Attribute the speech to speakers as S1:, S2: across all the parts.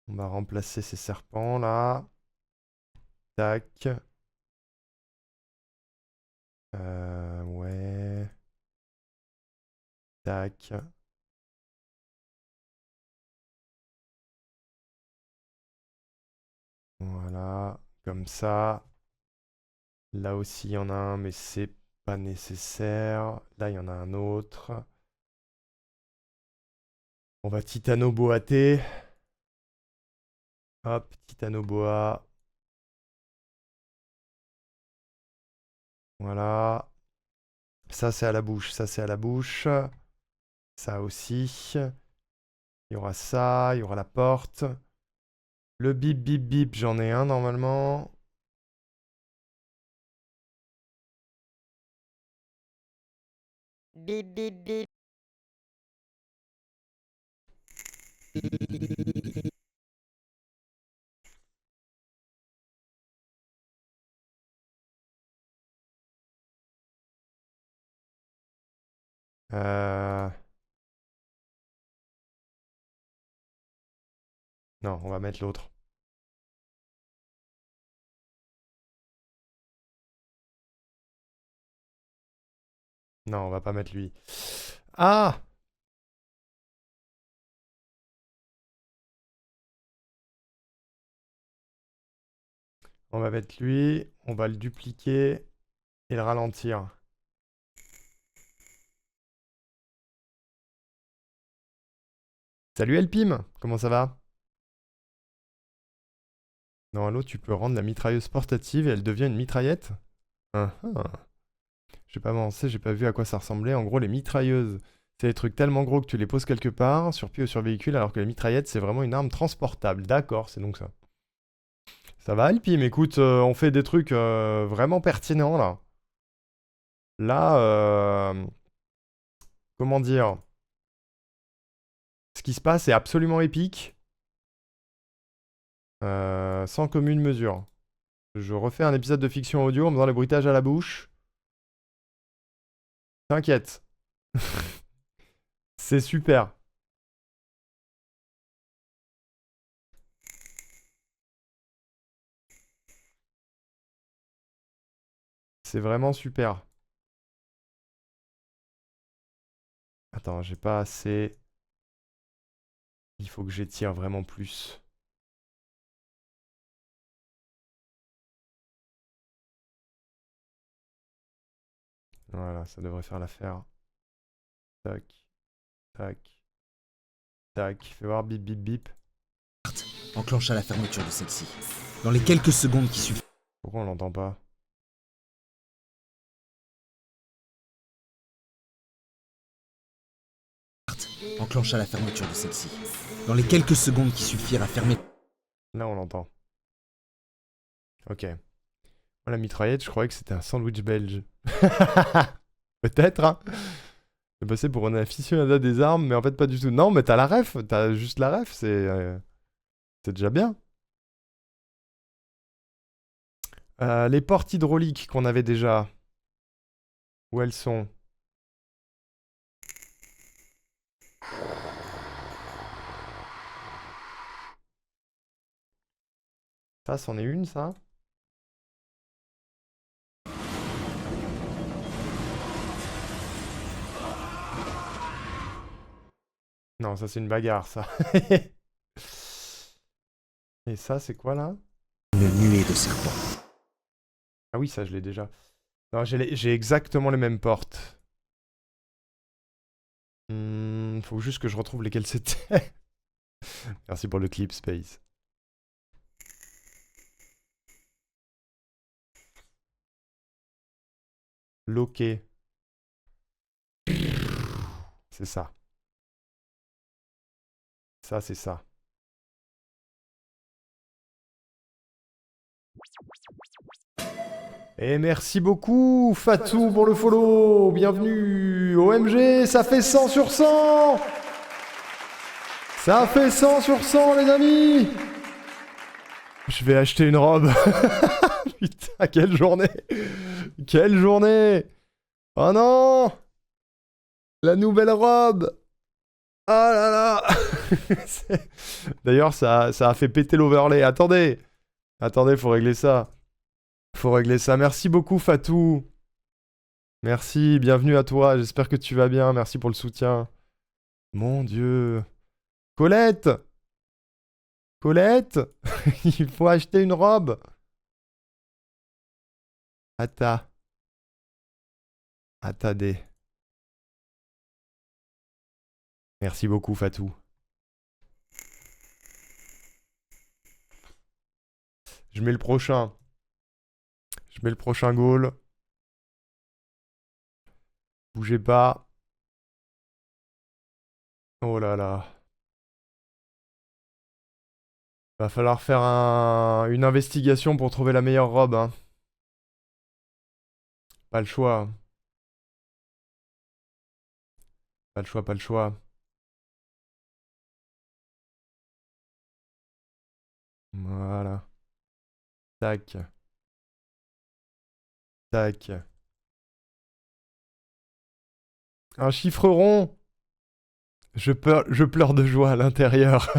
S1: On va remplacer ces serpents là. Tac. Ouais. Tac. Voilà. Comme ça. Là aussi, il y en a un, mais c'est pas nécessaire. Là, il y en a un autre. On va titano-boater. Hop, titano-boa. Voilà. Ça, c'est à la bouche. Ça, c'est à la bouche. Ça aussi. Il y aura ça. Il y aura la porte. Le bip, bip, bip, j'en ai un normalement.
S2: Bip bip bip.
S1: Euh... Non, on va mettre l'autre. Non, on va pas mettre lui. Ah! On va mettre lui. On va le dupliquer et le ralentir. Salut Elpim, comment ça va? Non, l'autre, tu peux rendre la mitrailleuse portative et elle devient une mitraillette? Ah, ah. J'ai pas avancé, j'ai pas vu à quoi ça ressemblait. En gros, les mitrailleuses, c'est des trucs tellement gros que tu les poses quelque part, sur pied ou sur véhicule, alors que les mitraillettes, c'est vraiment une arme transportable. D'accord, c'est donc ça. Ça va, Alpim? Écoute, on fait des trucs vraiment pertinents là. Là, comment dire? Ce qui se passe est absolument épique, sans commune mesure. Je refais un épisode de fiction audio en faisant les bruitages à la bouche. T'inquiète. C'est super. C'est vraiment super. Attends, j'ai pas assez. Il faut que j'étire vraiment plus. Voilà, ça devrait faire l'affaire. Tac, tac, tac. Fais voir, bip, bip, bip.
S3: Enclencha la fermeture de celle-ci. Dans les quelques secondes qui suivent.
S1: Pourquoi on l'entend pas?
S3: Enclencha la fermeture de celle-ci. Dans les quelques secondes qui suffirent à fermer.
S1: Là, on l'entend. Ok. Moi, la mitraillette, je croyais que c'était un sandwich belge. Peut-être, hein. C'est passé pour un aficionado des armes, mais en fait, pas du tout. Non, mais t'as la ref. T'as juste la ref. C'est déjà bien. Les portes hydrauliques qu'on avait déjà. Où elles sont? Ça, c'en est une, ça? Non, ça, c'est une bagarre, ça. Et ça, c'est quoi, là?
S3: Une nuée de serpents.
S1: Ah oui, ça, je l'ai déjà. Non, j'ai exactement les mêmes portes. Faut juste que je retrouve lesquelles c'était. Merci pour le clip, Space. Loquet. C'est ça. Ça, c'est ça. Et merci beaucoup, Fatou, pour le follow. Bienvenue. OMG, ça fait 100 sur 100. Ça fait 100 sur 100, les amis. Je vais acheter une robe. Putain, quelle journée. Quelle journée. Oh non. La nouvelle robe. Ah là là. D'ailleurs, ça a fait péter l'overlay. Attendez. Attendez, faut régler ça. Faut régler ça. Merci beaucoup, Fatou. Merci, bienvenue à toi. J'espère que tu vas bien. Merci pour le soutien. Mon Dieu. Colette. Colette. Il faut acheter une robe. Attends. Attendez. Merci beaucoup, Fatou. Je mets le prochain. Je mets le prochain goal. Bougez pas. Oh là là. Va falloir faire une investigation pour trouver la meilleure robe, hein. Pas le choix. Pas le choix, pas le choix. Voilà. Tac. Tac. Un chiffre rond. Je pleure de joie à l'intérieur.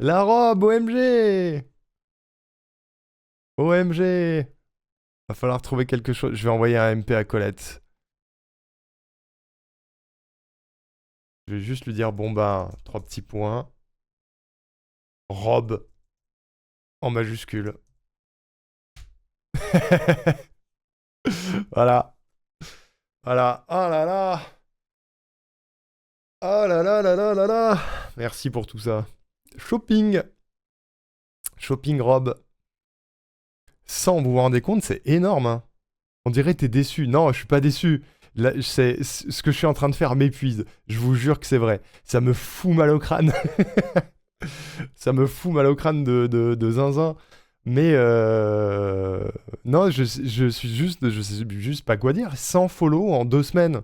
S1: La robe, OMG. OMG. Va falloir trouver quelque chose. Je vais envoyer un MP à Colette. Je vais juste lui dire, bon bah, 3 petits points. Robe. En majuscule. Voilà. Voilà. Oh là là. Oh là là là là là là. Merci pour tout ça. Shopping. Shopping robe. 100, vous vous rendez compte, c'est énorme, hein. On dirait que t'es déçu. Non, je suis pas déçu. Là, ce que je suis en train de faire m'épuise. Je vous jure que c'est vrai. Ça me fout mal au crâne. Ça me fout mal au crâne de zinzin. Mais non, je sais juste pas quoi dire. 100 follow en 2 semaines.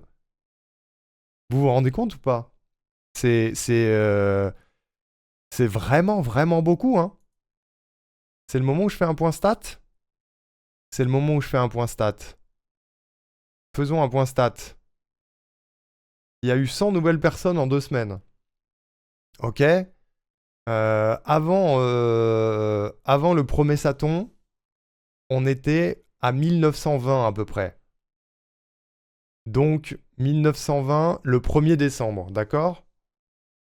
S1: Vous vous rendez compte ou pas? C'est vraiment, vraiment beaucoup, hein. C'est le moment où je fais un point stat. C'est le moment où je fais un point stat. Faisons un point stat. Il y a eu 100 nouvelles personnes en 2 semaines. Ok. Avant le premier Saton, on était à 1920 à peu près. Donc 1920 le 1er décembre, d'accord?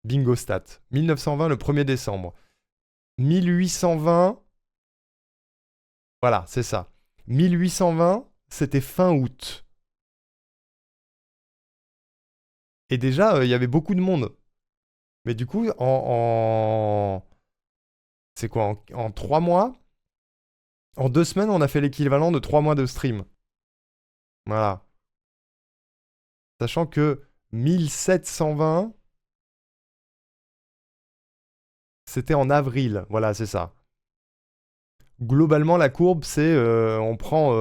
S1: Bingo stat. 1920 le 1er décembre. 1820, voilà, c'est ça. 1820, c'était fin août. Et déjà, il y avait beaucoup de monde. Mais du coup, c'est quoi, en 3 mois, en 2 semaines, on a fait l'équivalent de 3 mois de stream. Voilà. Sachant que 1720, c'était en avril. Voilà, c'est ça. Globalement, la courbe, c'est on prend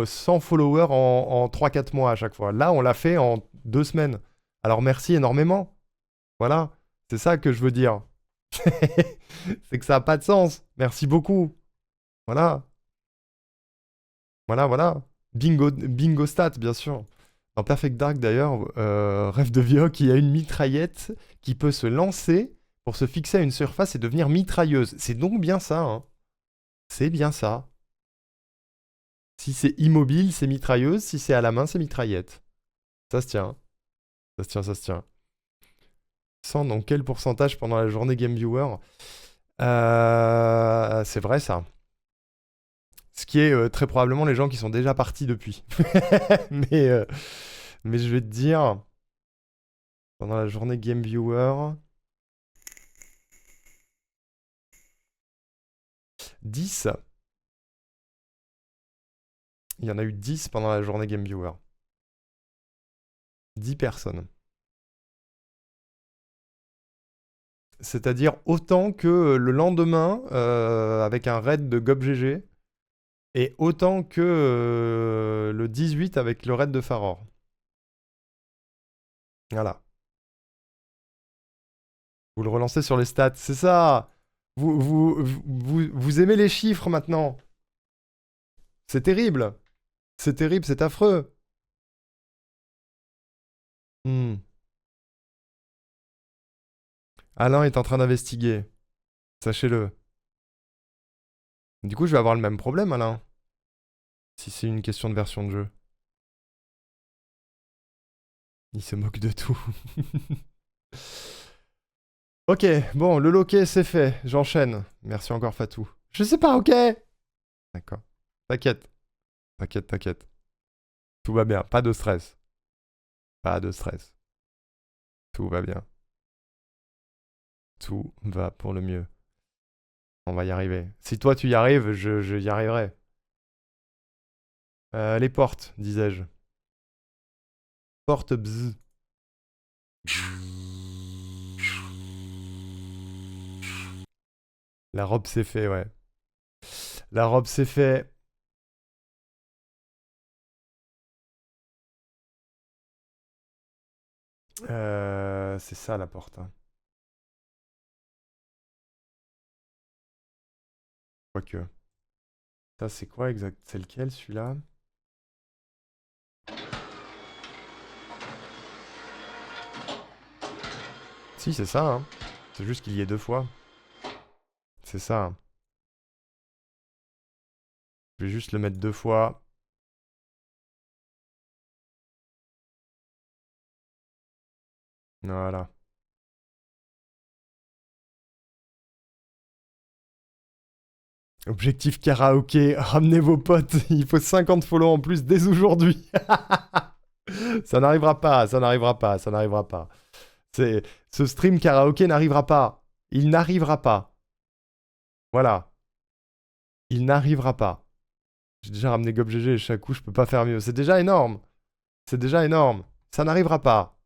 S1: 100 followers en 3-4 mois à chaque fois. Là, on l'a fait en 2 semaines. Alors merci énormément. Voilà, c'est ça que je veux dire. C'est que ça n'a pas de sens. Merci beaucoup. Voilà. Voilà, voilà. Bingo, bingo stat, bien sûr. Dans Perfect Dark, d'ailleurs, Rêve de Vioc, qui a une mitraillette qui peut se lancer pour se fixer à une surface et devenir mitrailleuse. C'est donc bien ça, hein. C'est bien ça. Si c'est immobile, c'est mitrailleuse. Si c'est à la main, c'est mitraillette. Ça se tient. Ça se tient, ça se tient. 100 dans quel pourcentage pendant la journée Game Viewer? C'est vrai ça. Ce qui est très probablement les gens qui sont déjà partis depuis. mais, mais je vais te dire, pendant la journée Game Viewer, 10. Il y en a eu 10 pendant la journée Game Viewer. 10 personnes. C'est-à-dire autant que le lendemain avec un raid de GobGG et autant que le 18 avec le raid de Faror. Voilà. Vous le relancez sur les stats, c'est ça. Vous aimez les chiffres maintenant. C'est terrible. C'est terrible, c'est affreux. Hmm. Alain est en train d'investiguer. Sachez-le. Du coup, je vais avoir le même problème, Alain. Si c'est une question de version de jeu. Il se moque de tout. Ok, bon, le loquet, c'est fait. J'enchaîne. Merci encore, Fatou. Je sais pas, ok. D'accord. T'inquiète. T'inquiète, t'inquiète. Tout va bien. Pas de stress. Pas de stress. Tout va bien. Tout va pour le mieux. On va y arriver. Si toi tu y arrives, je y arriverai. Les portes, disais-je. Porte bzz. La robe c'est fait, ouais. La robe c'est fait. C'est ça la porte, hein. Quoique. Ça c'est quoi exact? C'est lequel celui-là? Si, c'est ça, hein. C'est juste qu'il y ait deux fois. C'est ça, hein. Je vais juste le mettre deux fois. Voilà. Objectif karaoké, ramenez vos potes, il faut 50 follow en plus dès aujourd'hui. Ça n'arrivera pas, ça n'arrivera pas, ça n'arrivera pas. Ce stream karaoké n'arrivera pas. Il n'arrivera pas. Voilà. Il n'arrivera pas. J'ai déjà ramené GobGG et chaque coup, je peux pas faire mieux. C'est déjà énorme. C'est déjà énorme. Ça n'arrivera pas.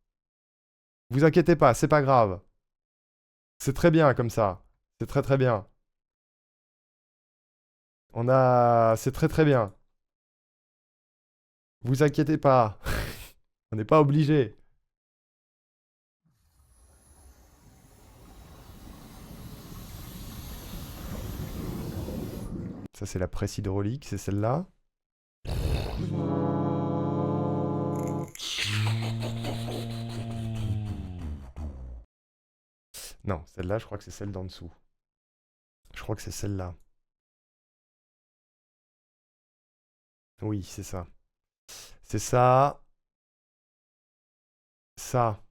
S1: Vous inquiétez pas, c'est pas grave. C'est très bien comme ça. C'est très très bien. On a... C'est très très bien. Vous inquiétez pas. On n'est pas obligé. Ça, c'est la presse hydraulique, c'est celle-là. Non, celle-là, je crois que c'est celle d'en dessous. Je crois que c'est celle-là. Oui, c'est ça. C'est ça. Ça.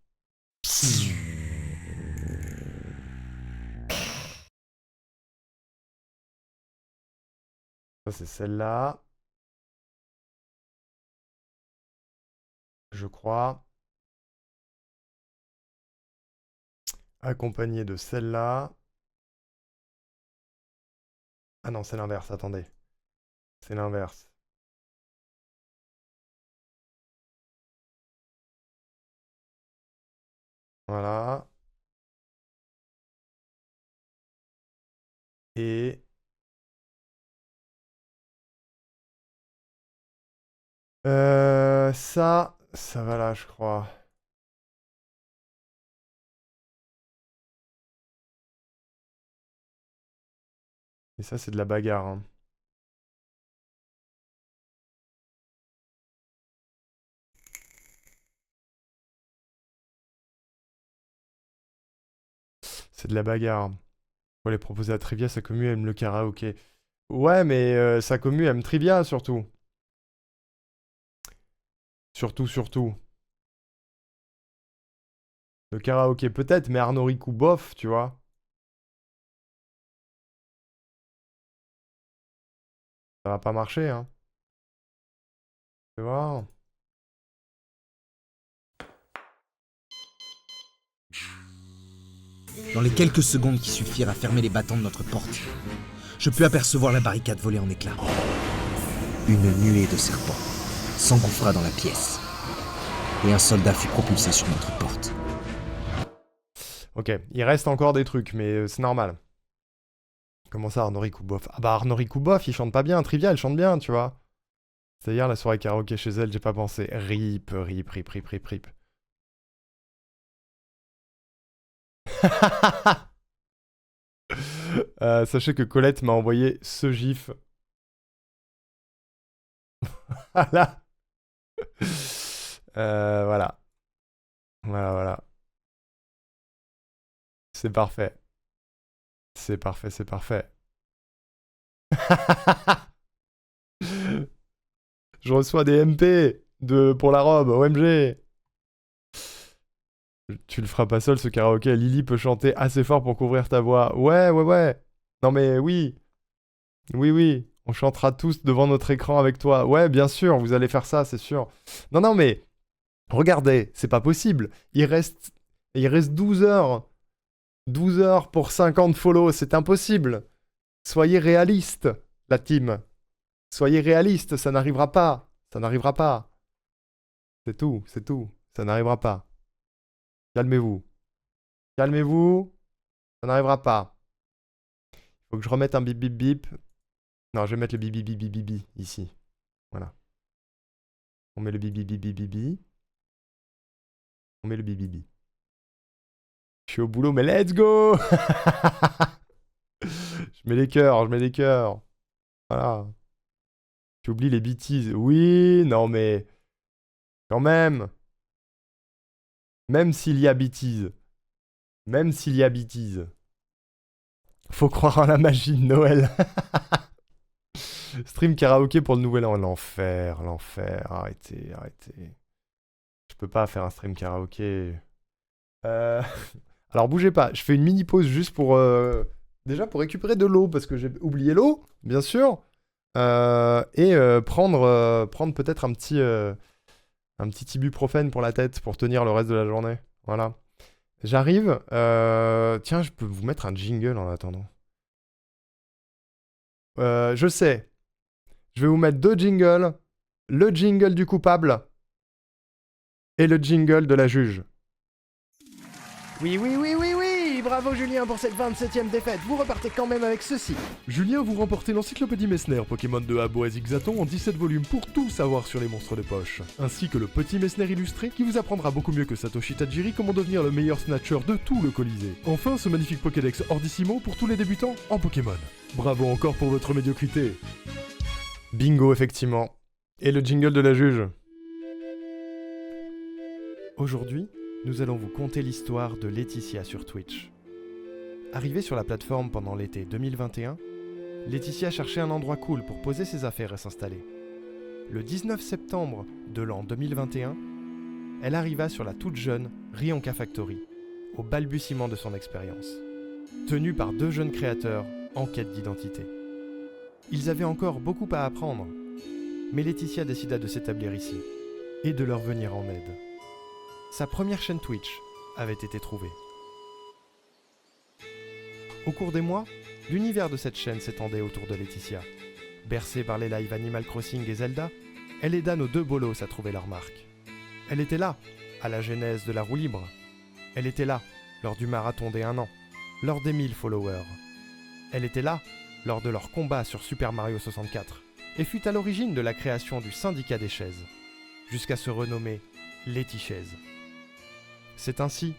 S1: Ça, c'est celle-là. Je crois. Accompagné de celle-là. Ah non, c'est l'inverse, attendez. C'est l'inverse. Voilà. Et... ça va là, je crois. Et ça, c'est de la bagarre, hein. C'est de la bagarre. Faut les proposer à Trivia, sa commu aime le karaoké. Ouais, mais sa commu aime Trivia, surtout. Surtout. Le karaoké peut-être, mais Arnaud Ricou, bof, tu vois. Ça va pas marcher, hein. Tu vois.
S3: Dans les quelques secondes qui suffirent à fermer les battants de notre porte, je pus apercevoir la barricade voler en éclats. Une nuée de serpents s'engouffra dans la pièce, et un soldat fut propulsé sur notre porte.
S1: Ok, il reste encore des trucs, mais c'est normal. Comment ça, Arnaud Ricou, bof? Ah bah Arnaud Ricou, bof, il chante pas bien. Trivia, elle chante bien, tu vois. C'est hier la soirée karaoké chez elle, j'ai pas pensé. Rip. Sachez que Colette m'a envoyé ce gif. Voilà. Voilà. Voilà, voilà. C'est parfait. C'est parfait, c'est parfait. Je reçois des MP pour la robe, OMG. Tu le feras pas seul ce karaoké. Lily peut chanter assez fort pour couvrir ta voix. Ouais, ouais, ouais. Non mais oui. Oui, oui. On chantera tous devant notre écran avec toi. Ouais, bien sûr, vous allez faire ça, c'est sûr. Non, non, mais regardez, c'est pas possible. Il reste 12 heures. 12 heures pour 50 follow, c'est impossible. Soyez réaliste, la team. Soyez réaliste, ça n'arrivera pas. Ça n'arrivera pas. C'est tout, c'est tout. Ça n'arrivera pas. Calmez-vous. Calmez-vous. Ça n'arrivera pas. Faut que je remette un bip bip bip. Non, je vais mettre le bip bip bip bip bip bip ici. Voilà. On met le bip bip bip bip bip bip. On met le bip bip bip. Je suis au boulot, mais let's go. Je mets les cœurs, je mets les cœurs. Voilà. Tu oublies les bêtises. Oui, non mais... Quand même. Même s'il y a bêtises. Même s'il y a bêtises. Faut croire en la magie de Noël. Stream karaoké pour le nouvel an. L'enfer, l'enfer. Arrêtez, arrêtez. Je peux pas faire un stream karaoké. Alors bougez pas. Je fais une mini pause juste pour... Déjà pour récupérer de l'eau. Parce que j'ai oublié l'eau, bien sûr. Et prendre peut-être un petit ibuprofène pour la tête pour tenir le reste de la journée. Voilà. J'arrive. Tiens, je peux vous mettre un jingle en attendant. Je sais. Je vais vous mettre deux jingles. Le jingle du coupable et le jingle de la juge. Oui, oui, oui, oui, oui. Bravo Julien pour cette 27ème défaite. Vous repartez quand même avec ceci.
S2: Julien, vous remportez l'encyclopédie Messner Pokémon de Abo à Zigzaton en 17 volumes pour tout savoir sur les monstres de poche. Ainsi que le petit Messner illustré qui vous apprendra beaucoup mieux que Satoshi Tajiri comment devenir le meilleur snatcher de tout le Colisée. Enfin, ce magnifique Pokédex Ordissimo pour tous les débutants en Pokémon. Bravo encore pour votre médiocrité.
S1: Bingo, effectivement. Et le jingle de la juge. Aujourd'hui, nous allons vous conter l'histoire de Laetitia sur Twitch. Arrivée sur la plateforme pendant l'été 2021, Laetitia cherchait un endroit cool pour poser ses affaires et s'installer. Le 19 septembre de l'an 2021, elle arriva sur la toute jeune Rionka Factory, au balbutiement de son expérience, tenue par deux jeunes créateurs en quête d'identité. Ils avaient encore beaucoup à apprendre, mais Laetitia décida de s'établir ici et de leur venir en aide. Sa première chaîne Twitch avait été trouvée. Au cours des mois, l'univers de cette chaîne s'étendait autour de Laetitia. Bercée par les lives Animal Crossing et Zelda, elle aida nos deux bolos à trouver leur marque. Elle était là, à la genèse de la roue libre. Elle était là, lors du marathon des 1 an, lors des 1000 followers. Elle était là, lors de leur combat sur Super Mario 64, et fut à l'origine de la création du syndicat des chaises, jusqu'à se renommer Laetichaise. C'est ainsi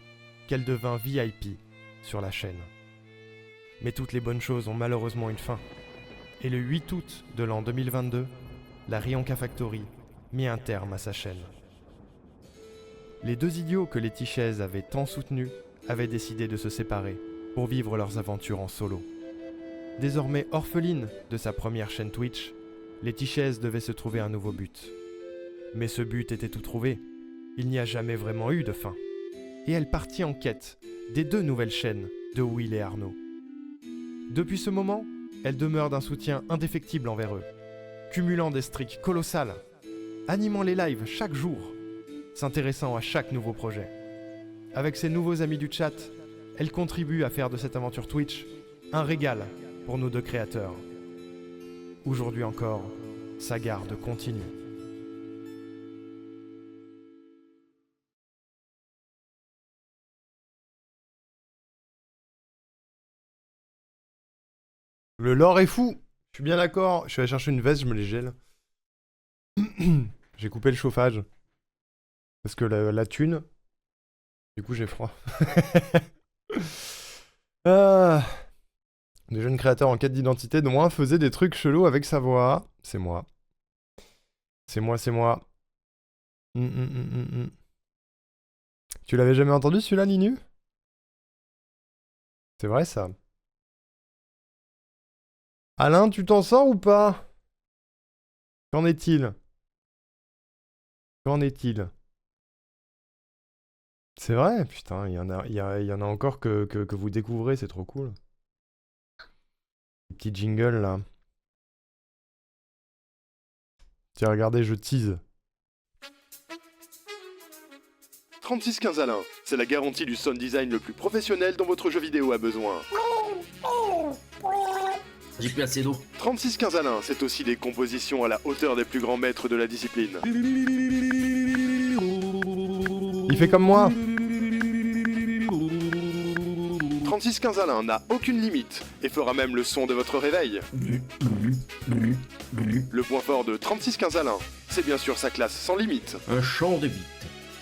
S1: qu'elle devint VIP sur la chaîne. Mais toutes les bonnes choses ont malheureusement une fin. Et le 8 août de l'an 2022, la Rionka Factory mit un terme à sa chaîne. Les deux idiots que Laetichaise avait tant soutenus avaient décidé de se séparer pour vivre leurs aventures en solo. Désormais orpheline de sa première chaîne Twitch, Laetichaise devait se trouver un nouveau but. Mais ce but était tout trouvé. Il n'y a jamais vraiment eu de fin. Et elle partit en quête des deux nouvelles chaînes de Will et Arnaud. Depuis ce moment, elle demeure d'un soutien indéfectible envers eux, cumulant des streaks colossales, animant les lives chaque jour, s'intéressant à chaque nouveau projet. Avec ses nouveaux amis du chat, elle contribue à faire de cette aventure Twitch un régal pour nos deux créateurs. Aujourd'hui encore, sa garde continue. Le lore est fou. Je suis bien d'accord. Je suis allé chercher une veste, je me les gèle. J'ai coupé le chauffage. Parce que la thune. Du coup, j'ai froid. Ah. Des jeunes créateurs en quête d'identité, dont un faisait des trucs chelous avec sa voix. C'est moi. C'est moi, c'est moi. Tu l'avais jamais entendu celui-là, Linu? C'est vrai ça. Alain, tu t'en sors ou pas? Qu'en est-il? Qu'en est-il? C'est vrai, putain, il y en a encore que vous découvrez, c'est trop cool. Les petits jingles là. Tiens, regardez, je tease.
S2: 3615 Alain, c'est la garantie du sound design le plus professionnel dont votre jeu vidéo a besoin.
S4: J'ai plus assez d'eau.
S2: 3615 Alain, c'est aussi des compositions à la hauteur des plus grands maîtres de la discipline.
S1: Il fait comme moi.
S2: 3615 Alain n'a aucune limite et fera même le son de votre réveil. Le point fort de 3615 Alain, c'est bien sûr sa classe sans limite.
S4: Un chant de beats.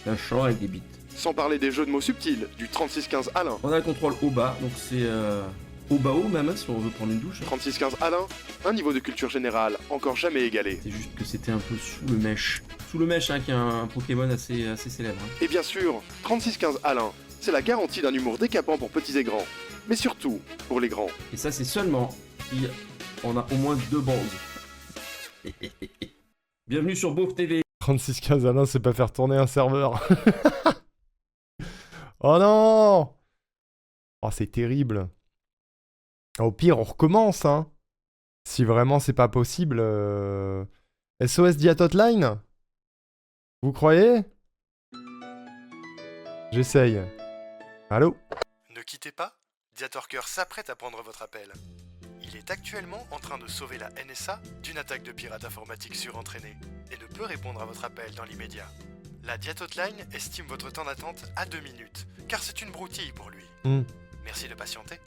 S4: Un chant avec des beats.
S2: Sans parler des jeux de mots subtils du 3615 Alain.
S4: On a le contrôle haut bas, donc c'est haut bas haut même hein, si on veut prendre une douche.
S2: 3615 Alain, un niveau de culture générale encore jamais égalé.
S4: C'est juste que c'était un peu sous le mèche. Sous le mèche, hein, qui est un Pokémon assez célèbre. Hein.
S2: Et bien sûr, 3615 Alain, c'est la garantie d'un humour décapant pour petits et grands. Mais surtout, pour les grands.
S4: Et ça, c'est seulement si on a au moins 2 bandes. Bienvenue sur Beauf TV.
S1: 3615 Alain, c'est pas faire tourner un serveur. Oh non! Oh, c'est terrible. Au pire, on recommence, hein. Si vraiment c'est pas possible. SOS Diat Hotline? Vous croyez? J'essaye. Allô?
S2: Ne quittez pas, Diatorker s'apprête à prendre votre appel. Il est actuellement en train de sauver la NSA d'une attaque de pirates informatiques surentraînés et ne peut répondre à votre appel dans l'immédiat. La Diat Hotline estime votre temps d'attente à 2 minutes, car c'est une broutille pour lui. Merci de patienter.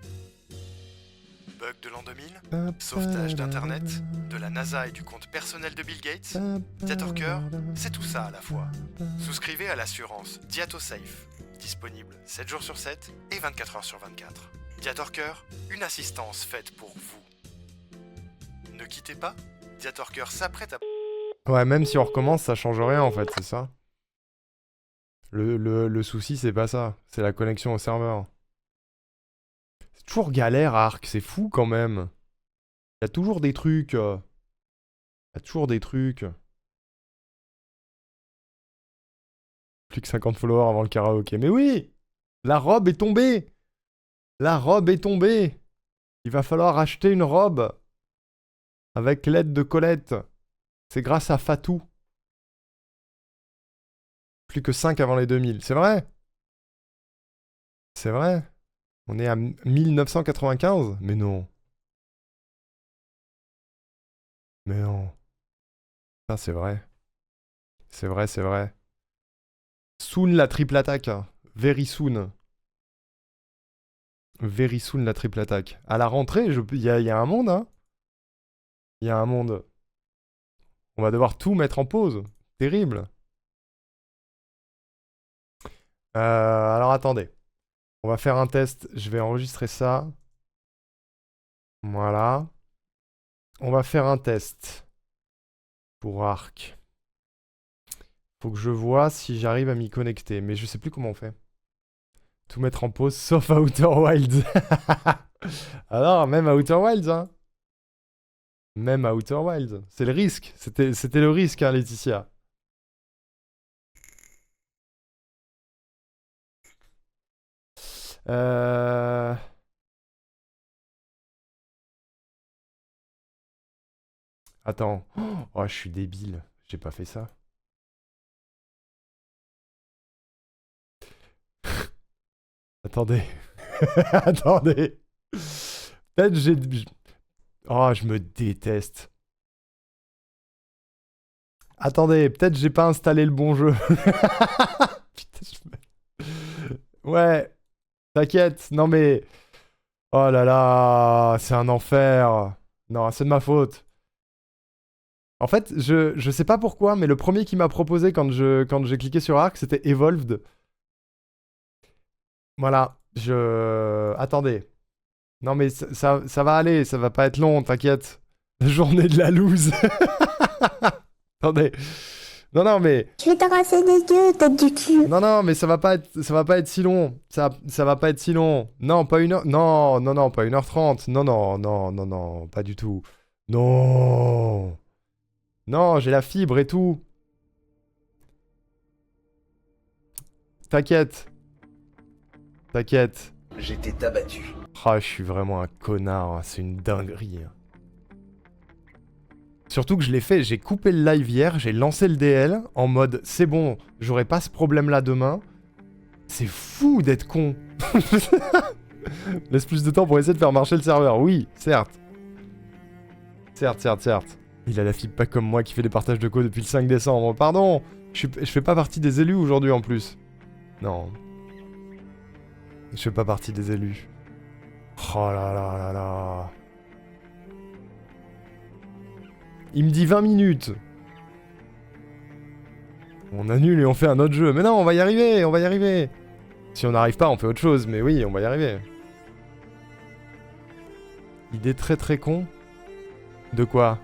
S2: Bug de l'an 2000, sauvetage d'Internet, de la NASA et du compte personnel de Bill Gates, Diatorker, c'est tout ça à la fois. Souscrivez à l'assurance DiatoSafe, disponible 7 jours sur 7 et 24 heures sur 24. Diatorker, une assistance faite pour vous. Ne quittez pas, Diatorker s'apprête à...
S1: Ouais, même si on recommence, ça change rien en fait, c'est ça. Le souci, c'est pas ça. C'est la connexion au serveur. C'est toujours galère, Arc. C'est fou quand même. Il y a toujours des trucs. Il y a toujours des trucs. Plus que 50 followers avant le karaoké. Mais oui! La robe est tombée! La robe est tombée! Il va falloir acheter une robe. Avec l'aide de Colette. C'est grâce à Fatou. Plus que 5 avant les 2000. C'est vrai? C'est vrai? On est à 1995? Mais non. Mais non. Ça, c'est vrai. C'est vrai, c'est vrai. Soon la triple attaque. Very soon. Very soon la triple attaque. À la rentrée, il y a un monde, hein? Il y a un monde. On va devoir tout mettre en pause. Terrible. Alors attendez. On va faire un test. Je vais enregistrer ça. Voilà. On va faire un test. Pour Arc. Faut que je vois si j'arrive à m'y connecter. Mais je sais plus comment on fait. Tout mettre en pause sauf Outer Wilds. Alors, même Outer Wilds, hein. Même Outer Wilds. C'est le risque. C'était le risque, hein, Laetitia. Attends. Oh, je suis débile. J'ai pas fait ça. Attendez. Attendez. Peut-être j'ai... Oh, je me déteste. Attendez, peut-être j'ai pas installé le bon jeu. Putain, ouais. T'inquiète. Non mais... Oh là là, c'est un enfer. Non, c'est de ma faute. En fait, je sais pas pourquoi, mais le premier qui m'a proposé quand j'ai cliqué sur Arc, c'était Evolved. Voilà, Attendez. Non mais ça va aller, ça va pas être long, t'inquiète. La journée de la loose. Attendez. Non, non, mais...
S5: Je vais te rincer les yeux, tête du cul.
S1: Non, non, mais ça va pas être si long. Ça va pas être si long. Non, pas 1 heure... Non, non, non, pas 1h30. Non, non, non, non, non, pas du tout. Non. Non, j'ai la fibre et tout. T'inquiète. T'inquiète.
S3: J'étais abattu.
S1: Ah, je suis vraiment un connard, hein. C'est une dinguerie. Hein. Surtout que je l'ai fait, j'ai coupé le live hier, j'ai lancé le DL en mode c'est bon, j'aurai pas ce problème là demain. C'est fou d'être con. Laisse plus de temps pour essayer de faire marcher le serveur, oui, certes. Certes. Il a la fibre pas comme moi qui fait des partages de code depuis le 5 décembre. Pardon, je fais pas partie des élus aujourd'hui en plus. Non. Je fais pas partie des élus. Oh là là là là. Il me dit 20 minutes. On annule et on fait un autre jeu. Mais non, on va y arriver, on va y arriver. Si on n'arrive pas, on fait autre chose. Mais oui, on va y arriver. Idée très très con. De quoi?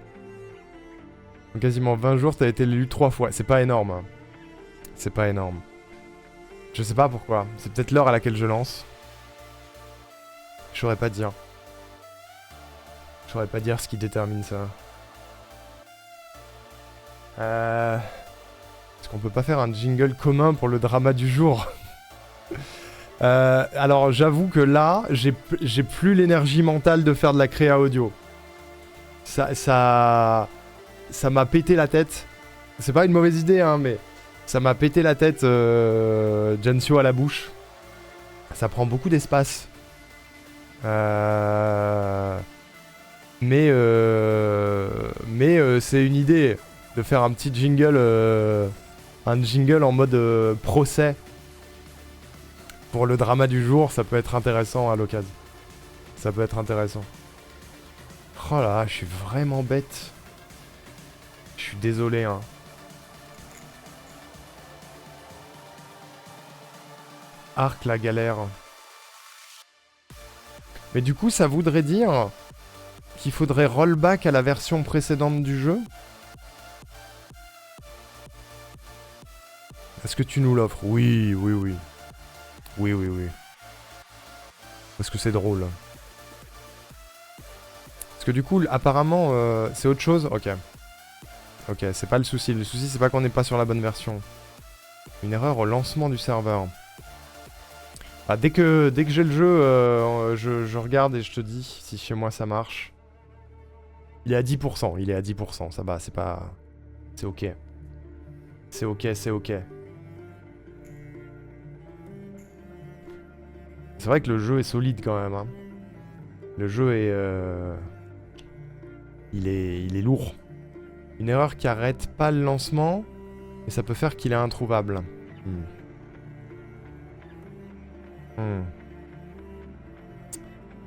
S1: En quasiment 20 jours, t'as été l'élu 3 fois. C'est pas énorme. Hein. C'est pas énorme. Je sais pas pourquoi. C'est peut-être l'heure à laquelle je lance. Je saurais pas dire. Je saurais pas dire ce qui détermine ça. Est-ce qu'on peut pas faire un jingle commun pour le drama du jour? Alors j'avoue que là, j'ai plus l'énergie mentale de faire de la créa audio. Ça m'a pété la tête. C'est pas une mauvaise idée, hein, mais ça m'a pété la tête, Gensio à la bouche. Ça prend beaucoup d'espace. Mais c'est une idée de faire un petit jingle, en mode procès pour le drama du jour. Ça peut être intéressant à l'occasion. Ça peut être intéressant. Oh là, je suis vraiment bête. Je suis désolé, hein. Arc la galère. Mais du coup, ça voudrait dire qu'il faudrait rollback à la version précédente du jeu. Est-ce que tu nous l'offres? Oui. Oui. Parce que c'est drôle. Parce que du coup, apparemment, c'est autre chose. Ok, c'est pas le souci. Le souci, c'est pas qu'on n'est pas sur la bonne version. Une erreur au lancement du serveur. Ah, dès que j'ai le jeu, je regarde et je te dis si chez moi ça marche. Il est à 10%, ça va, c'est pas... C'est ok. C'est ok. C'est vrai que le jeu est solide quand même, hein. Le jeu est... Il est lourd. Une erreur qui arrête pas le lancement, et ça peut faire qu'il est introuvable.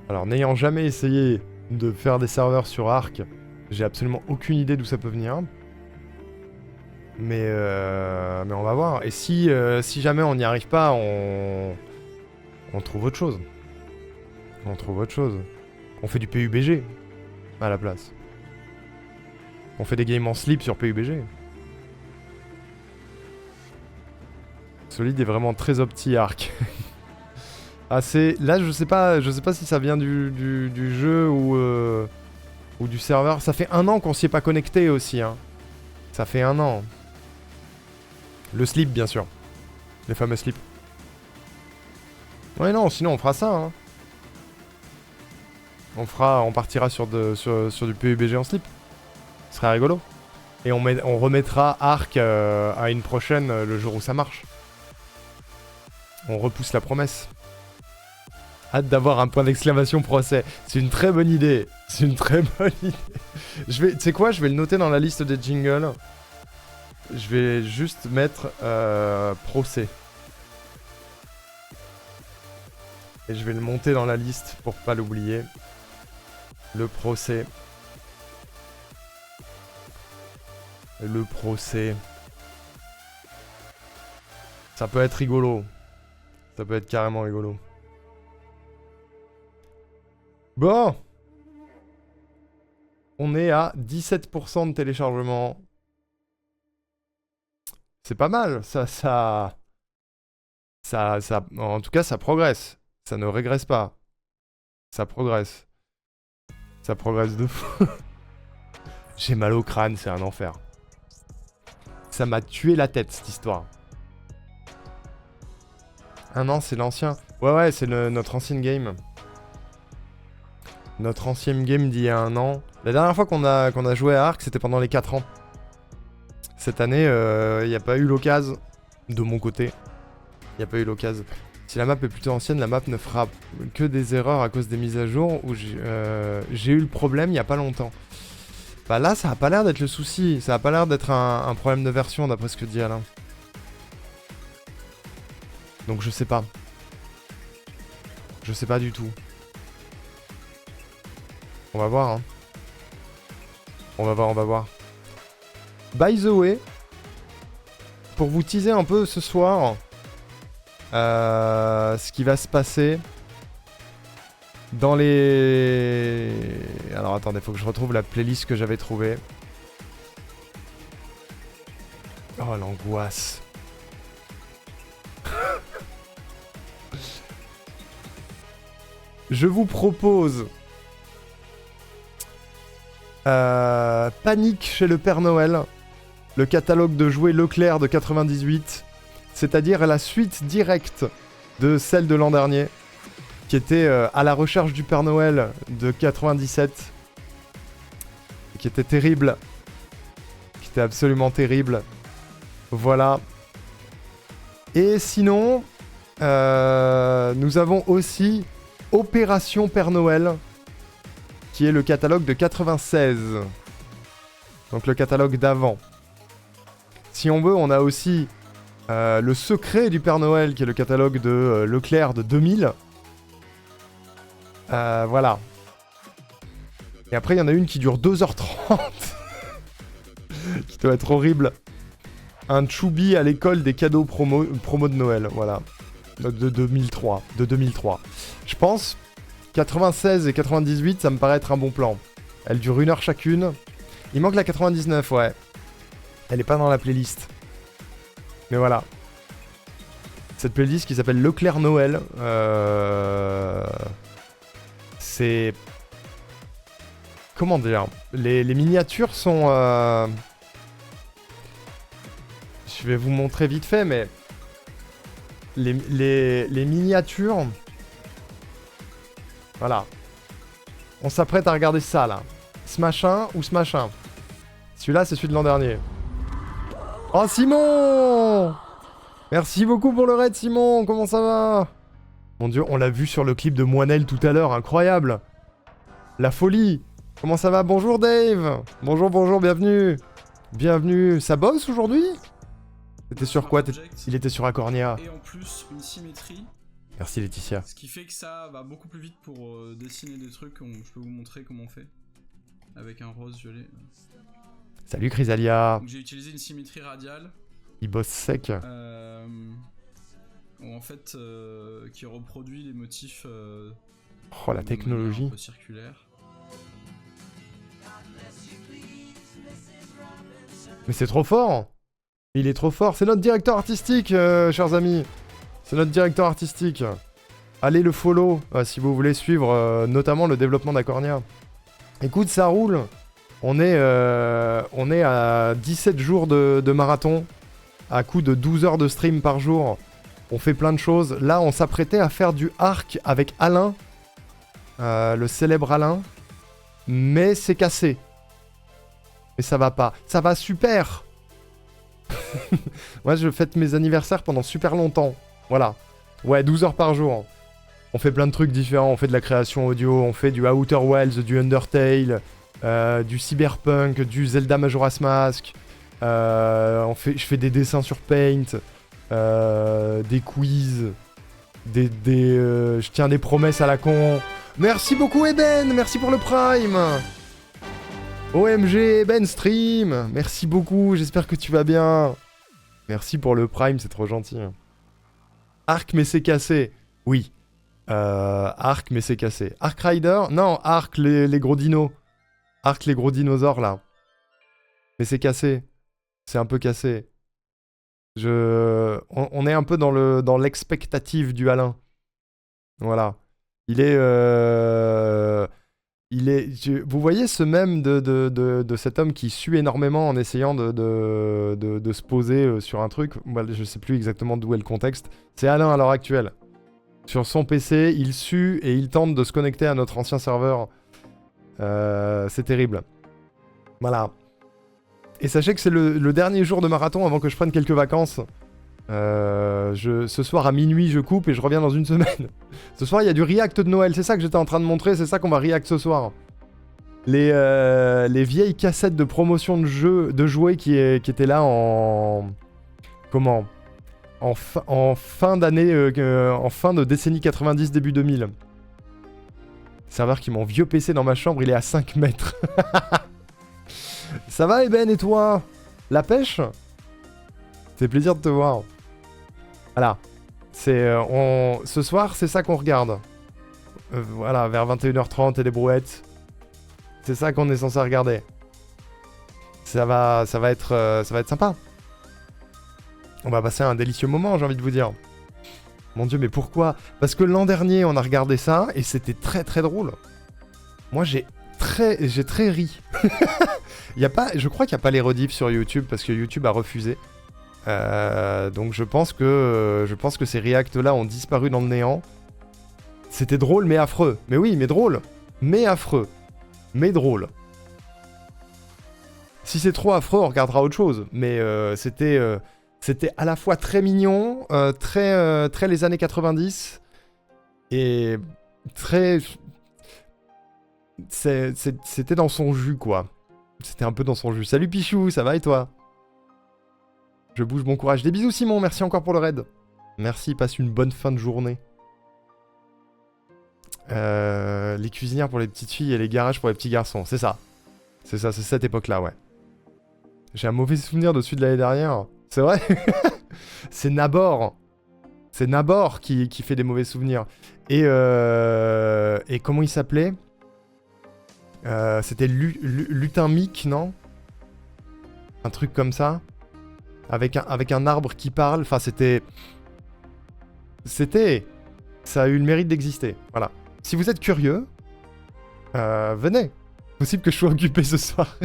S1: Alors, n'ayant jamais essayé de faire des serveurs sur Arc, j'ai absolument aucune idée d'où ça peut venir. Mais on va voir. Et si jamais on n'y arrive pas, on trouve autre chose. On fait du PUBG à la place. On fait des games en slip sur PUBG. Solide est vraiment très opti Arc. Ah, là, je sais pas si ça vient du jeu ou du serveur. Ça fait 1 an qu'on s'y est pas connecté aussi, hein. Ça fait 1 an. Le slip, bien sûr. Les fameux slips. Ouais, non, sinon on fera ça, hein. On partira sur du PUBG en slip. Ce serait rigolo. Et on remettra Arc à une prochaine le jour où ça marche. On repousse la promesse. Hâte d'avoir un point d'exclamation procès. C'est une très bonne idée. Tu sais quoi, je vais le noter dans la liste des jingles. Je vais juste mettre procès. Et je vais le monter dans la liste pour pas l'oublier. Le procès. Le procès. Ça peut être rigolo. Ça peut être carrément rigolo. Bon. On est à 17% de téléchargement. C'est pas mal. En tout cas, ça progresse. Ça ne régresse pas. Ça progresse. Ça progresse de fou. J'ai mal au crâne, c'est un enfer. Ça m'a tué la tête, cette histoire. Ah non, c'est l'ancien. Ouais, c'est notre ancienne game. Notre ancienne game d'il y a 1 an. La dernière fois qu'on a joué à Ark, c'était pendant les 4 ans. Cette année, il n'y a pas eu l'occasion. De mon côté. Il n'y a pas eu l'occasion. Si la map est plutôt ancienne, la map ne fera que des erreurs à cause des mises à jour où j'ai eu le problème il n'y a pas longtemps. Bah là, ça a pas l'air d'être le souci. Ça a pas l'air d'être un problème de version d'après ce que dit Alain. Donc je sais pas. Je sais pas du tout. On va voir, hein. On va voir. By the way, pour vous teaser un peu ce soir, ce qui va se passer dans les... Alors attendez, faut que je retrouve la playlist que j'avais trouvée. Oh l'angoisse. Je vous propose Panique chez le Père Noël, le catalogue de jouets Leclerc de 98, c'est-à-dire la suite directe de celle de l'an dernier, qui était à la recherche du Père Noël de 97, qui était terrible, qui était absolument terrible. Voilà. Et sinon, nous avons aussi Opération Père Noël, qui est le catalogue de 96. Donc le catalogue d'avant. Si on veut, on a aussi Le Secret du Père Noël, qui est le catalogue de Leclerc de 2000. Voilà. Et après, il y en a une qui dure 2h30. Qui doit être horrible. Un Choubi à l'école des cadeaux promo de Noël. Voilà. De 2003. De 2003. Je pense... 96 et 98, ça me paraît être un bon plan. Elles durent 1 heure chacune. Il manque la 99, ouais. Elle est pas dans la playlist. Mais voilà. Cette playlist qui s'appelle Leclerc Noël. C'est... Comment dire ? Les miniatures sont... Je vais vous montrer vite fait, mais... Les miniatures... Voilà. On s'apprête à regarder ça, là. Ce machin ou ce machin. Celui-là, c'est celui de l'an dernier. Oh, Simon! Merci beaucoup pour le raid, Simon. Comment ça va? Mon Dieu, on l'a vu sur le clip de Moinel tout à l'heure. Incroyable. La folie. Comment ça va? Bonjour, Dave. Bonjour, bienvenue. Bienvenue. Ça bosse aujourd'hui? T'étais sur quoi? Il était sur Acornia.
S6: Et en plus, une symétrie.
S1: Merci Laetitia.
S6: Ce qui fait que ça va beaucoup plus vite pour dessiner des trucs. Je peux vous montrer comment on fait. Avec un rose violet.
S1: Salut Chrysalia.
S6: Donc j'ai utilisé une symétrie radiale.
S1: Il bosse sec.
S6: En fait, qui reproduit les motifs.
S1: Oh la technologie.
S6: Un peu circulaire.
S1: Mais c'est trop fort. Il est trop fort. C'est notre directeur artistique, chers amis. C'est notre directeur artistique. Allez le follow si vous voulez suivre notamment le développement d'Acornia. Écoute, ça roule. On est à 17 jours de marathon. À coup de 12 heures de stream par jour. On fait plein de choses. Là, on s'apprêtait à faire du Ark avec Alain. Le célèbre Alain. Mais c'est cassé. Mais ça va pas. Ça va super. Moi, je fête mes anniversaires pendant super longtemps. Voilà. Ouais, 12 heures par jour. On fait plein de trucs différents. On fait de la création audio, on fait du Outer Wilds, du Undertale, du Cyberpunk, du Zelda Majora's Mask. Je fais des dessins sur Paint, des quiz, je tiens des promesses à la con. Merci beaucoup Eben, merci pour le Prime. OMG Eben Stream, merci beaucoup, j'espère que tu vas bien. Merci pour le Prime, c'est trop gentil. Ark mais c'est cassé. Oui. Ark mais c'est cassé. Ark Rider? Non, Ark les gros dinos. Ark les gros dinosaures là. Mais c'est cassé. C'est un peu cassé. On est un peu dans l'expectative du Alain. Voilà. Vous voyez ce mème de cet homme qui sue énormément en essayant de se poser sur un truc. Moi, je sais plus exactement d'où est le contexte. C'est Alain à l'heure actuelle. Sur son PC, il sue et il tente de se connecter à notre ancien serveur. C'est terrible. Voilà. Et sachez que c'est le dernier jour de marathon avant que je prenne quelques vacances. Ce soir à minuit, je coupe et je reviens dans une semaine. Ce soir, il y a du react de Noël. C'est ça que j'étais en train de montrer. C'est ça qu'on va react ce soir. Les vieilles cassettes de promotion de jouets qui étaient là en... Comment ? En fin d'année... en fin de décennie 90, début 2000. Serveur qui mon vieux PC dans ma chambre, il est à 5 mètres. Ça va, Eben, et toi? La pêche? C'est plaisir de te voir. Voilà. Ce soir, c'est ça qu'on regarde. Voilà, vers 21h30 et les brouettes. C'est ça qu'on est censé regarder. Ça va être sympa. On va passer un délicieux moment, j'ai envie de vous dire. Mon Dieu, mais pourquoi? Parce que l'an dernier, on a regardé ça et c'était très très drôle. Moi, j'ai très ri. Je crois qu'il n'y a pas les rediffs sur YouTube parce que YouTube a refusé. Donc je pense que ces reacts-là ont disparu dans le néant. C'était drôle mais affreux. Mais oui, mais drôle. Mais affreux. Mais drôle. Si c'est trop affreux, on regardera autre chose. Mais c'était à la fois très mignon, très les années 90, et très... C'était dans son jus, quoi. C'était un peu dans son jus. Salut Pichou, ça va et toi? Je bouge, bon courage. Des bisous Simon, merci encore pour le raid. Merci, passe une bonne fin de journée. Les cuisinières pour les petites filles et les garages pour les petits garçons, c'est ça. C'est ça, c'est cette époque-là, ouais. J'ai un mauvais souvenir de celui de l'année dernière. C'est vrai? C'est Nabor. C'est Nabor qui fait des mauvais souvenirs. Et comment il s'appelait? C'était Lutin Mic, non? Un truc comme ça. Avec un arbre qui parle. Enfin, c'était... Ça a eu le mérite d'exister. Voilà. Si vous êtes curieux, venez. Possible que je sois occupé ce soir.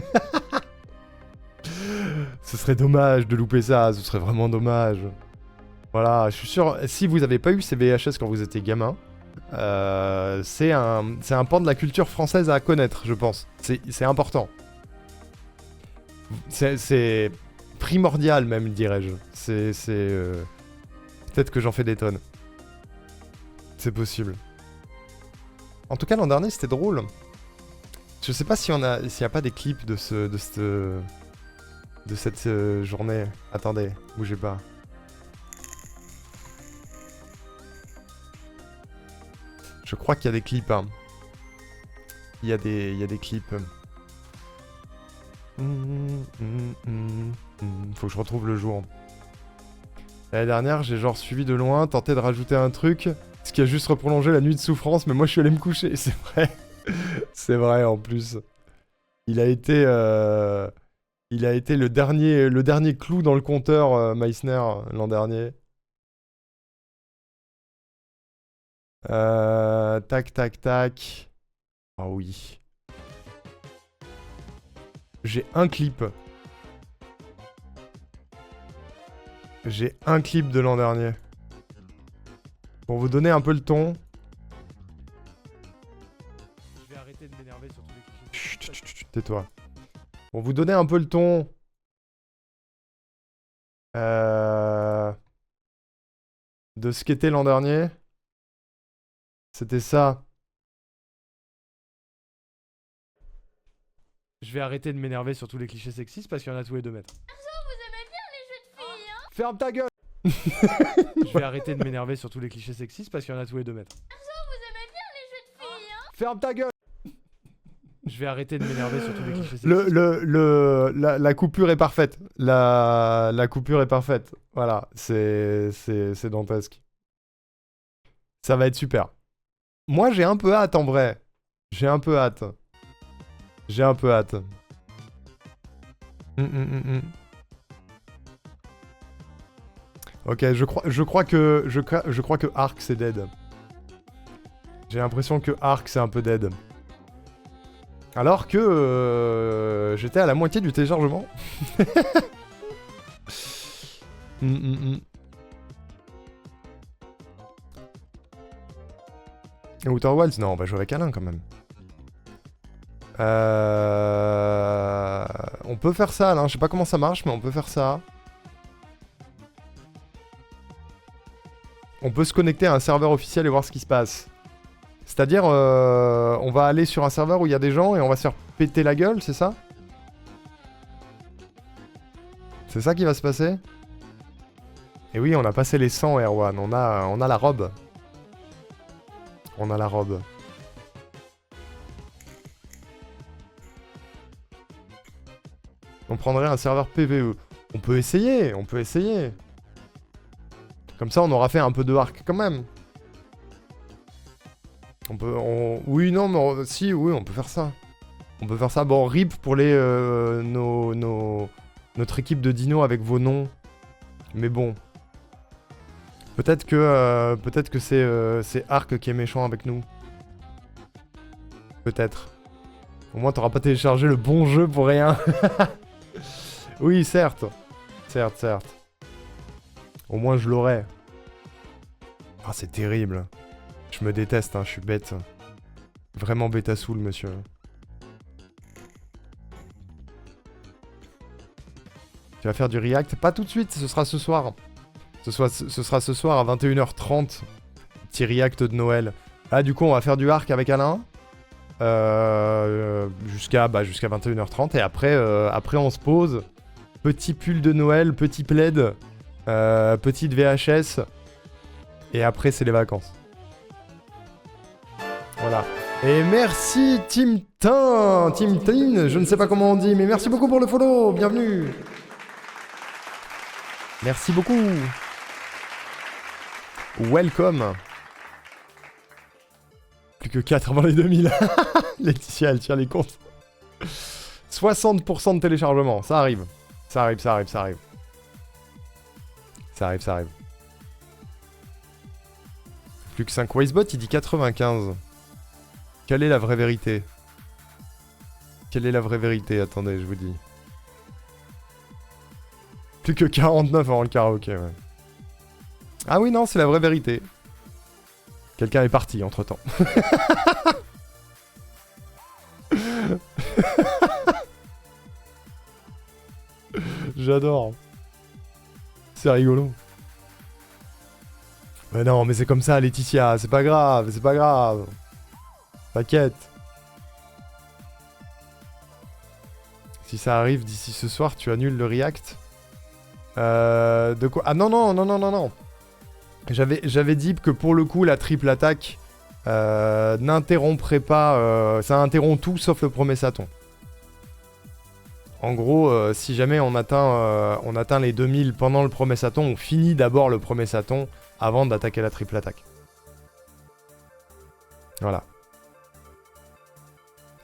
S1: Ce serait dommage de louper ça. Ce serait vraiment dommage. Voilà, je suis sûr... Si vous n'avez pas eu ces VHS quand vous étiez gamin, c'est un pan de la culture française à connaître, je pense. C'est important. C'est primordial même, dirais-je. Peut-être que j'en fais des tonnes. C'est possible. En tout cas, l'an dernier, c'était drôle. Je sais pas s'il y a pas des clips de cette journée. Attendez, bougez pas. Je crois qu'il y a des clips. Hein. Il y a des clips. Faut que je retrouve le jour. L'année dernière, j'ai genre suivi de loin, tenté de rajouter un truc, ce qui a juste reprolongé la nuit de souffrance, mais moi je suis allé me coucher, c'est vrai. C'est vrai en plus. Il a été le dernier clou dans le compteur, Meissner, l'an dernier. Tac, tac, tac. Ah oui. J'ai un clip. J'ai un clip de l'an dernier. Pour vous donner un peu le ton. Je vais arrêter de m'énerver sur tous les clichés. Chut, chut, chut, tais-toi. Pour vous donner un peu le ton. De ce qu'était l'an dernier. C'était ça. Je vais arrêter de m'énerver sur tous les clichés sexistes parce qu'il y en a tous les 2 mètres.
S7: Vous aimez bien les jeux de filles, hein?
S1: Ferme ta gueule. Je vais arrêter de m'énerver sur tous les clichés sexistes parce qu'il y en a tous les 2 mètres.
S7: Vous aimez bien les jeux de filles, hein?
S1: Ferme ta gueule. Je vais arrêter de m'énerver sur tous les clichés sexistes. La coupure est parfaite. La coupure est parfaite. Voilà, c'est dantesque. Ça va être super. Moi, j'ai un peu hâte en vrai. J'ai un peu hâte. J'ai un peu hâte. Ok, je crois que Arc c'est dead. J'ai l'impression que Arc c'est un peu dead. Alors que j'étais à la moitié du téléchargement. Outer Wilds, non, on va jouer avec Alain quand même. On peut faire ça, Alain. Je sais pas comment ça marche, mais on peut faire ça. On peut se connecter à un serveur officiel et voir ce qui se passe. C'est-à-dire, on va aller sur un serveur où il y a des gens et on va se faire péter la gueule, c'est ça? C'est ça qui va se passer? Et oui, on a passé les 100, Erwan. On a la robe. On a la robe. On prendrait un serveur PVE. On peut essayer, on peut essayer. Comme ça, on aura fait un peu de arc quand même. On peut... Oui, non, mais... Si, oui, on peut faire ça. On peut faire ça. Bon, RIP pour les... Notre équipe de dino avec vos noms. Mais bon. Peut-être que c'est Arc qui est méchant avec nous. Peut-être. Au moins, t'auras pas téléchargé le bon jeu pour rien. Oui, certes. Certes, certes. Au moins, je l'aurai. Ah, c'est terrible. Je me déteste, hein, je suis bête. Vraiment bêta soul, monsieur. Tu vas faire du react? Pas tout de suite, ce sera ce soir. Ce sera ce soir à 21h30. Petit react de Noël. Là, du coup, on va faire du arc avec Alain. Jusqu'à 21h30. Et après, on se pose. Petit pull de Noël, petit plaid. Petite VHS. Et après, c'est les vacances. Voilà. Et merci Tim Tin, je ne sais pas comment on dit, mais merci beaucoup pour le follow, bienvenue. Merci beaucoup. Welcome. Plus que 4 avant les 2000. Laetitia, elle tient les comptes. 60% de téléchargement, ça arrive. Ça arrive. Plus que 5. Wisebot, il dit 95. Quelle est la vraie vérité? Attendez, je vous dis. Plus que 49 avant le karaoké, ouais. Ah oui, non, c'est la vraie vérité. Quelqu'un est parti, entre-temps. J'adore. C'est rigolo. Mais non, mais c'est comme ça, Laetitia, c'est pas grave. T'inquiète. Si ça arrive d'ici ce soir, tu annules le react. De quoi? Ah non. J'avais dit que pour le coup, la triple attaque n'interromprait pas... ça interrompt tout sauf le premier saton. En gros, si jamais on atteint les 2000 pendant le premier saton, on finit d'abord le premier saton avant d'attaquer la triple attaque. Voilà.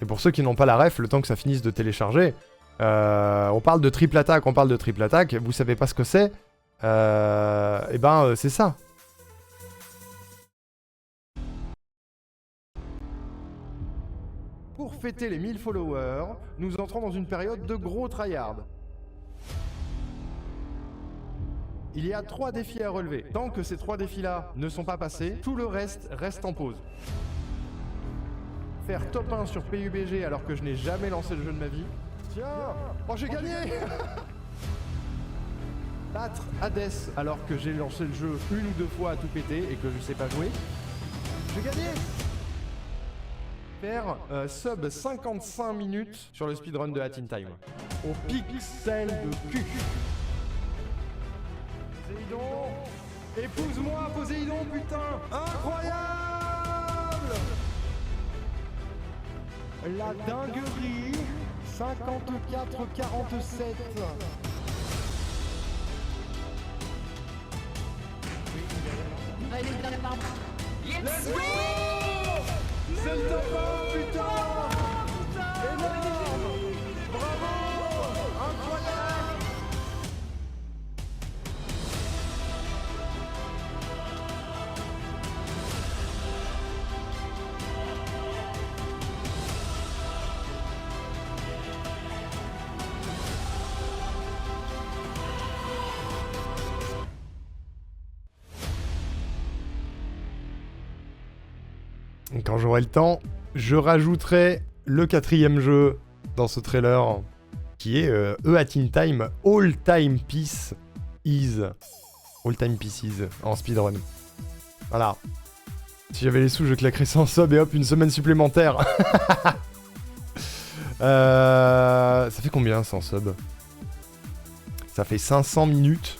S1: Et pour ceux qui n'ont pas la ref, le temps que ça finisse de télécharger, on parle de triple attaque, vous savez pas ce que c'est, et ben c'est ça. Pour fêter les 1000 followers, nous entrons dans une période de gros tryhard. Il y a 3 défis à relever. Tant que ces 3 défis-là ne sont pas passés, tout le reste en pause. Faire top 1 sur PUBG alors que je n'ai jamais lancé le jeu de ma vie. Tiens! Oh, j'ai gagné! Battre Hades alors que j'ai lancé le jeu 1 ou 2 fois à tout péter et que je sais pas jouer. J'ai gagné! Faire sub 55 minutes sur le speedrun de Hat in Time. Au pixel de cul. Poséidon! Épouse-moi, Poséidon, putain! Incroyable! La dinguerie! 54-47. Let's go! C'est le top 1, putain! Énorme! Bravo! Incroyable! Et quand j'aurai le temps, je rajouterai le 4e jeu dans ce trailer, qui est A Hat in Time All Time Piece Is. All Time Pieces en speedrun. Voilà. Si j'avais les sous, je claquerais 100 subs et hop, une semaine supplémentaire. Ça fait combien 100 subs? Ça fait 500 minutes.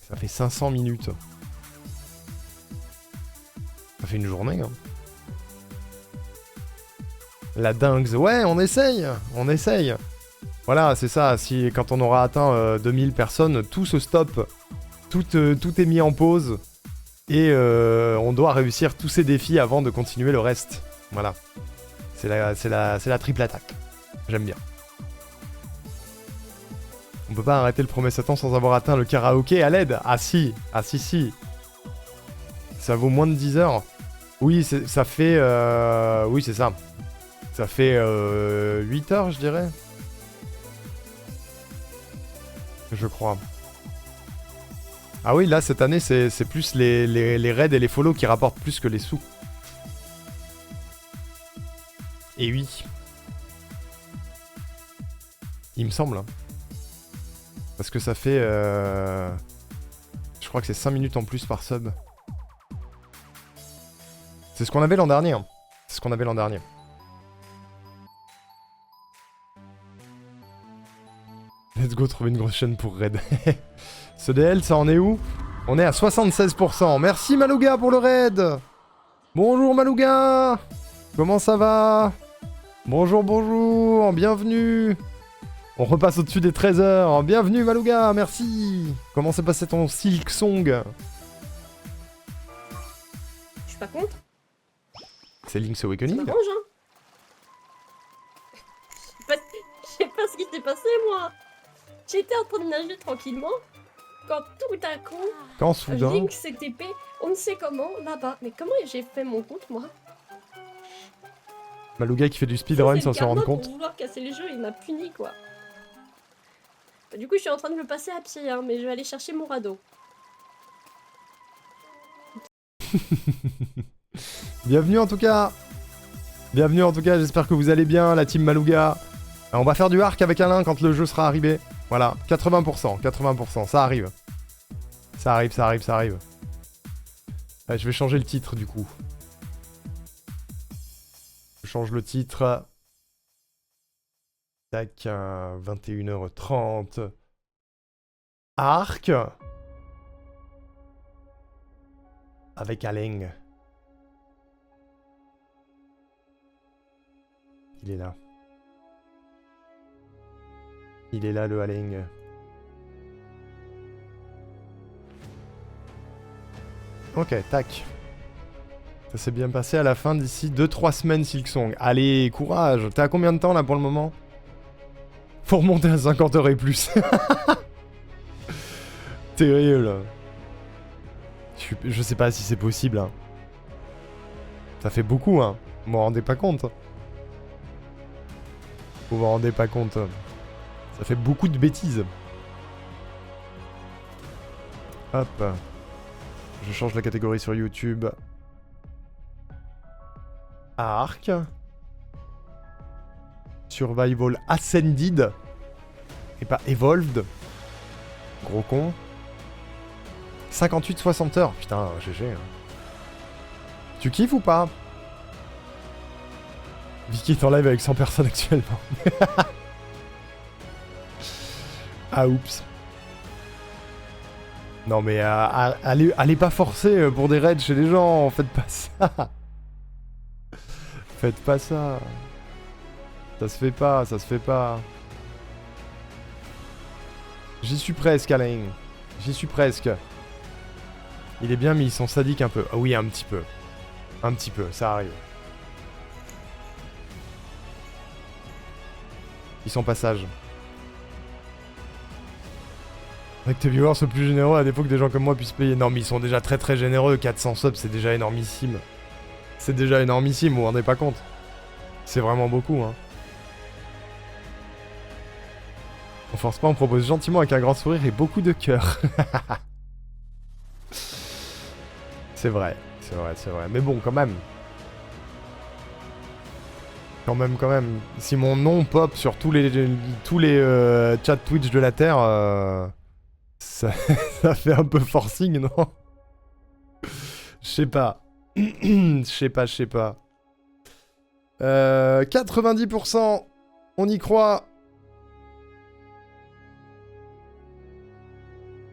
S1: Ça fait 500 minutes. Ça fait une journée, hein. La dingue. Ouais, on essaye. On essaye. Voilà, c'est ça. Si, quand on aura atteint 2000 personnes, tout se stoppe. Tout est mis en pause. Et on doit réussir tous ces défis avant de continuer le reste. Voilà. C'est la triple attaque. J'aime bien. On peut pas arrêter le premier Satan sans avoir atteint le karaoké à l'aide. Ah si. Ah si. Ça vaut moins de 10 heures. Oui, ça fait... Oui, c'est ça. Ça fait 8 heures, je dirais. Je crois. Ah oui, là, cette année, c'est plus les raids et les follow qui rapportent plus que les sous. Et oui. Il me semble. Hein. Parce que ça fait... Je crois que c'est 5 minutes en plus par sub. C'est ce qu'on avait l'an dernier. Hein. C'est ce qu'on avait l'an dernier. Let's go trouver une grosse chaîne pour raid. Ce DL, ça en est où? On est à 76%. Merci Malouga pour le raid. Bonjour Malouga. Comment ça va? Bonjour, bonjour. Bienvenue. On repasse au-dessus des 13 heures. Bienvenue Malouga, merci. Comment s'est passé ton Silk Song?
S8: Je suis pas contre.
S1: C'est Link's
S8: Ça
S1: Awakening?
S8: m'arrange, hein. Je sais pas ce qui s'est passé, moi. J'étais en train de nager tranquillement, quand tout d'un coup,
S1: Quand soudain...
S8: Link s'est TP, on ne sait comment, là-bas. Mais comment j'ai fait mon compte, moi?
S1: Malouga qui fait du speedrun sans se rendre compte.
S8: Pour vouloir casser les jeux, il m'a puni, quoi. Bah, du coup, je suis en train de le passer à pied, hein, mais je vais aller chercher mon radeau.
S1: Bienvenue en tout cas. Bienvenue en tout cas, j'espère que vous allez bien, la team Malouga. On va faire du arc avec Alain quand le jeu sera arrivé. Voilà, 80%, ça arrive. Ça arrive. Allez, je vais changer le titre du coup. Je change le titre. Tac, 21h30. Arc. Avec Alain. Il est là. Il est là le Alain. Ok, tac. Ça s'est bien passé à la fin d'ici 2-3 semaines Silksong. Allez, courage. T'es à combien de temps là pour le moment? Faut remonter à 50 heures et plus. Terrible. Je sais pas si c'est possible. Hein. Ça fait beaucoup, hein. Vous m'en rendez pas compte. Vous m'en rendez pas compte. Ça fait beaucoup de bêtises. Hop. Je change la catégorie sur YouTube. Arc. Survival Ascended. Et pas Evolved. Gros con. 58-60 heures. Putain, GG. Tu kiffes ou pas? Vicky est en live avec 100 personnes actuellement. Ah, oups. Non mais allez pas forcer pour des raids chez les gens, faites pas ça. Faites pas ça. Ça se fait pas, ça se fait pas. J'y suis presque, Alain. J'y suis presque. Il est bien, mais ils sont sadiques un peu. Ah oui, un petit peu. Un petit peu, ça arrive. Ils sont passage. Avec tes viewers soient plus généreux à défaut que des gens comme moi puissent payer. Non mais ils sont déjà très très généreux, 400 subs c'est déjà énormissime. C'est déjà énormissime, vous vous rendez pas compte. C'est vraiment beaucoup hein. On force pas, on propose gentiment avec un grand sourire et beaucoup de cœur. C'est vrai, c'est vrai, c'est vrai. Mais bon, quand même. Quand même. Si mon nom pop sur tous les chats Twitch de la Terre, ça, ça fait un peu forcing, non? Je sais pas. Je sais pas. 90%, on y croit.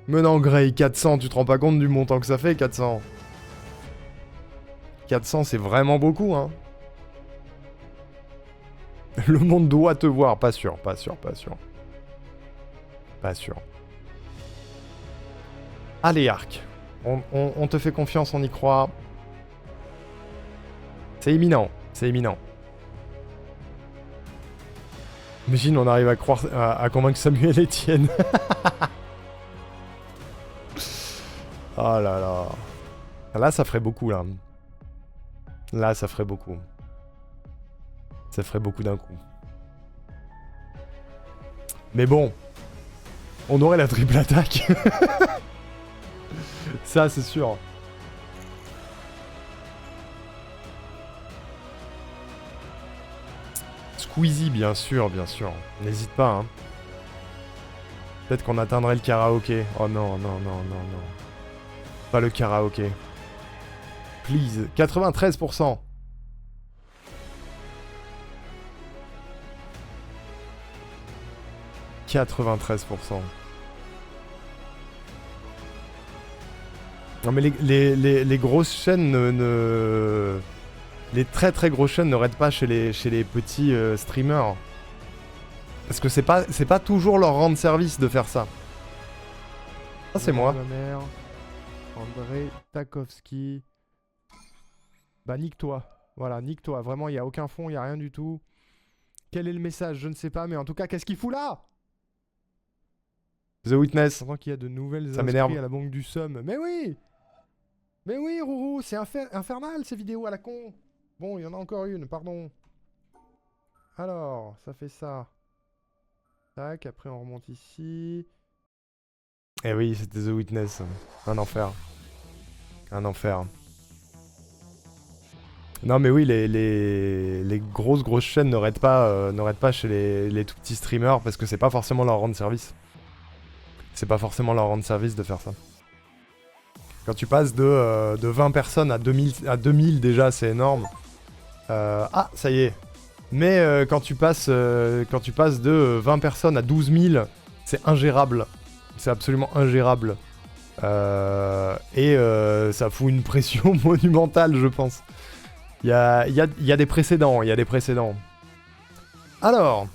S1: Mais non, Grey, 400, tu te rends pas compte du montant que ça fait, 400. 400, c'est vraiment beaucoup, hein. Le monde doit te voir, pas sûr. Pas sûr. Allez, Arc. On te fait confiance, on y croit. C'est imminent. Imagine, on arrive à convaincre Samuel Etienne. Oh là là. Là, ça ferait beaucoup, là. Ça ferait beaucoup. Ça ferait beaucoup d'un coup. Mais bon. On aurait la triple attaque. Ça, c'est sûr. Squeezie, bien sûr. N'hésite pas, hein. Peut-être qu'on atteindrait le karaoké. Oh non. Pas le karaoké. Please. 93%. Non mais les grosses chaînes les très grosses chaînes ne raident pas chez les petits streamers. Parce que c'est pas toujours leur rendre service de faire ça. Ça c'est moi. Ma mère. André Tarkovsky. Bah nique-toi. Voilà, nique-toi. Vraiment, il n'y a aucun fond, il n'y a rien du tout. Quel est le message? Je ne sais pas, mais en tout cas, qu'est-ce qu'il fout là? The Witness. Pendant qu'il y a de nouvelles
S2: Ça m'énerve.
S1: à la banque du Somme. Mais oui, Rourou, c'est infernal ces vidéos à la con. Bon, il y en a encore une, pardon. Alors, ça fait ça. Tac, après on remonte ici. Eh oui, c'était The Witness. Un enfer. Non mais oui, les grosses chaînes ne raident pas chez les tout petits streamers parce que c'est pas forcément leur rendre service. C'est pas forcément leur rendre service de faire ça. Quand tu passes de 20 personnes à 2000 déjà, c'est énorme. Ah, ça y est. Mais quand tu passes de 20 personnes à 12 000, c'est ingérable. C'est absolument ingérable. Et ça fout une pression monumentale, je pense. Il y a des précédents, Alors,